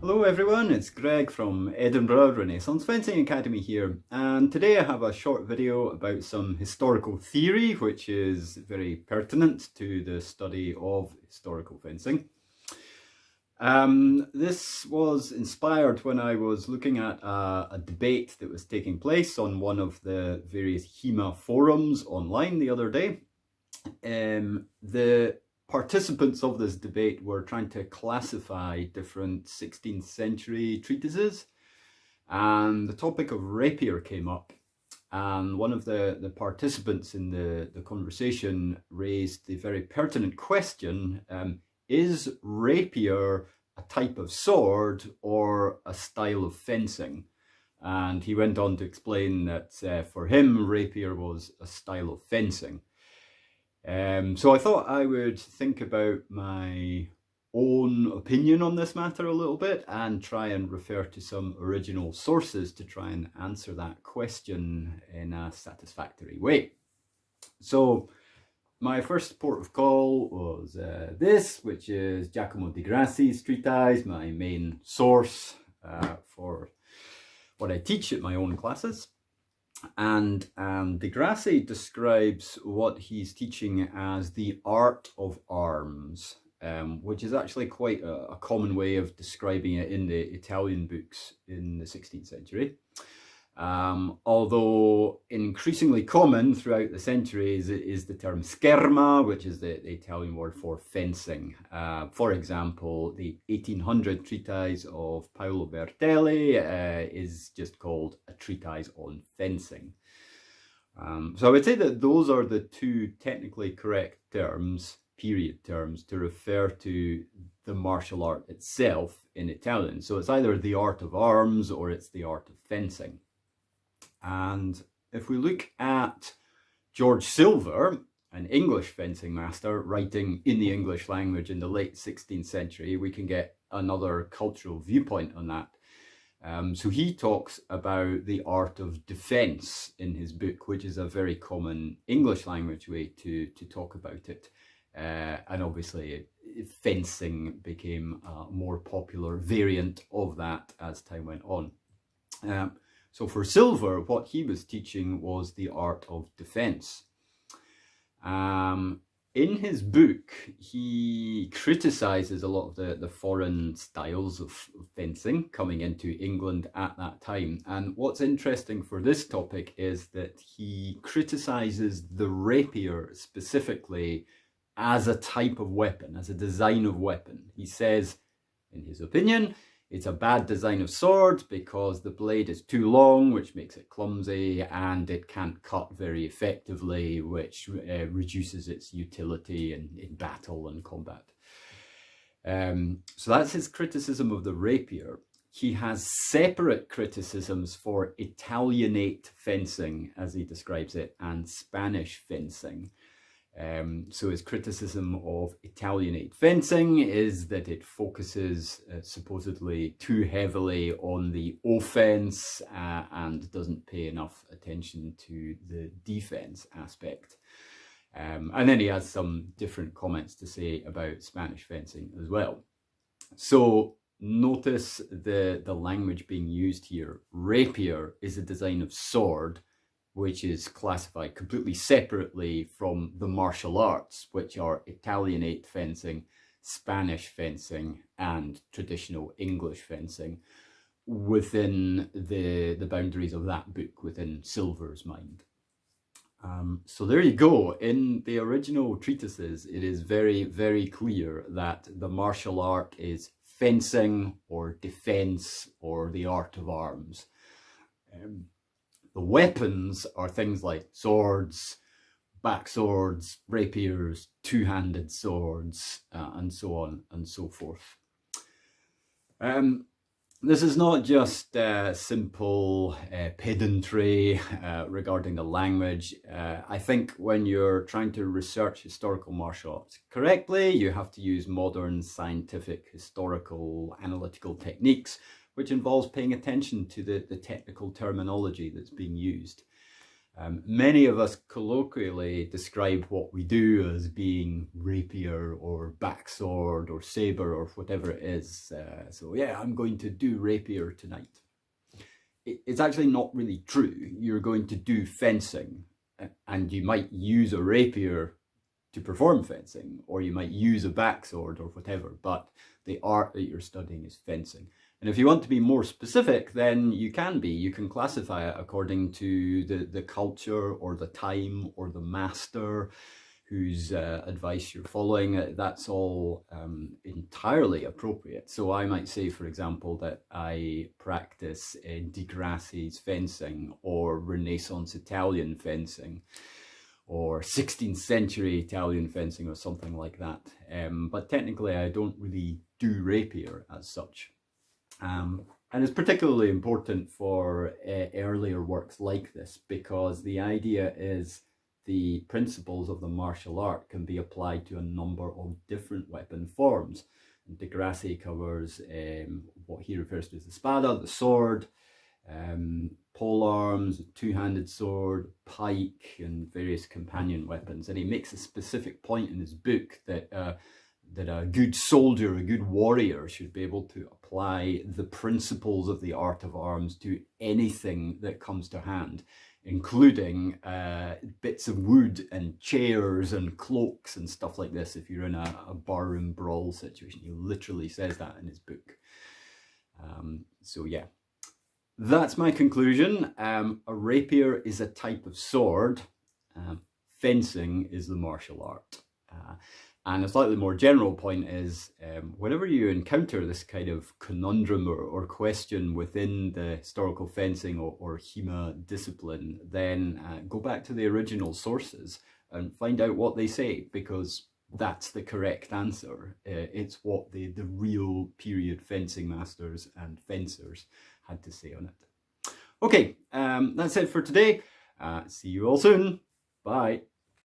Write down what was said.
Hello everyone, it's Greg from Edinburgh Renaissance Fencing Academy here, and today I have a short video about some historical theory which is very pertinent to the study of historical fencing. This was inspired when I was looking at a debate that was taking place on one of the various HEMA forums online the other day. The participants of this debate were trying to classify different 16th century treatises, and the topic of rapier came up, and one of the participants in the conversation raised the very pertinent question, is rapier a type of sword or a style of fencing? And he went on to explain that for him rapier was a style of fencing. So I thought I would think about my own opinion on this matter a little bit and try and refer to some original sources to try and answer that question in a satisfactory way. So my first port of call was this, which is Giacomo di Grassi's treatise, my main source for what I teach at my own classes. And de Grassi describes what he's teaching as the art of arms, which is actually quite a common way of describing it in the Italian books in the 16th century. Although increasingly common throughout the centuries is the term scherma, which is the Italian word for fencing. For example, the 1800 treatise of Paolo Bertelli is just called a treatise on fencing. So I would say that those are the two technically correct terms, period terms, to refer to the martial art itself in Italian. So it's either the art of arms or it's the art of fencing. And if we look at George Silver, an English fencing master writing in the English language in the late 16th century, we can get another cultural viewpoint on that. So he talks about the art of defense in his book, which is a very common English language way to talk about it. And obviously fencing became a more popular variant of that as time went on. So for Silver, what he was teaching was the art of defense. In his book, he criticizes a lot of the foreign styles of fencing coming into England at that time. And what's interesting for this topic is that he criticizes the rapier specifically as a type of weapon, as a design of weapon. He says, in his opinion, it's a bad design of sword because the blade is too long, which makes it clumsy, and it can't cut very effectively, which reduces its utility in battle and combat. So that's his criticism of the rapier. He has separate criticisms for Italianate fencing, as he describes it, and Spanish fencing. So his criticism of Italianate fencing is that it focuses supposedly too heavily on the offense and doesn't pay enough attention to the defense aspect. And then he has some different comments to say about Spanish fencing as well. So notice the language being used here. Rapier is a design of sword, which is classified completely separately from the martial arts, which are Italianate fencing, Spanish fencing, and traditional English fencing within the boundaries of that book, within Silver's mind. So there you go. In the original treatises, it is very, very clear that the martial art is fencing or defense or the art of arms. The weapons are things like swords, back swords, rapiers, two-handed swords, and so on and so forth. This is not just simple pedantry regarding the language. I think when you're trying to research historical martial arts correctly, you have to use modern scientific, historical, analytical techniques, which involves paying attention to the technical terminology that's being used. Many of us colloquially describe what we do as being rapier or backsword or saber or whatever it is. So yeah, I'm going to do rapier tonight. It's actually not really true. You're going to do fencing, and you might use a rapier to perform fencing, or you might use a backsword or whatever, but the art that you're studying is fencing. And if you want to be more specific, then you can classify it according to the culture or the time or the master whose advice you're following. That's all entirely appropriate. So I might say, for example, that I practice Di Grassi's fencing or Renaissance Italian fencing or 16th century Italian fencing or something like that. But technically I don't really do rapier as such. And it's particularly important for earlier works like this, because the idea is the principles of the martial art can be applied to a number of different weapon forms. And De Grassi covers what he refers to as the spada, the sword, pole arms, two-handed sword, pike, and various companion weapons. And he makes a specific point in his book that a good soldier, a good warrior, should be able to apply the principles of the art of arms to anything that comes to hand, including bits of wood and chairs and cloaks and stuff like this. If you're in a barroom brawl situation, he literally says that in his book. So yeah, that's my conclusion. A rapier is a type of sword. Fencing is the martial art. And a slightly more general point is, whenever you encounter this kind of conundrum or question within the historical fencing or HEMA discipline, then go back to the original sources and find out what they say, because that's the correct answer. It's what the real period fencing masters and fencers had to say on it. Okay, that's it for today. See you all soon. Bye.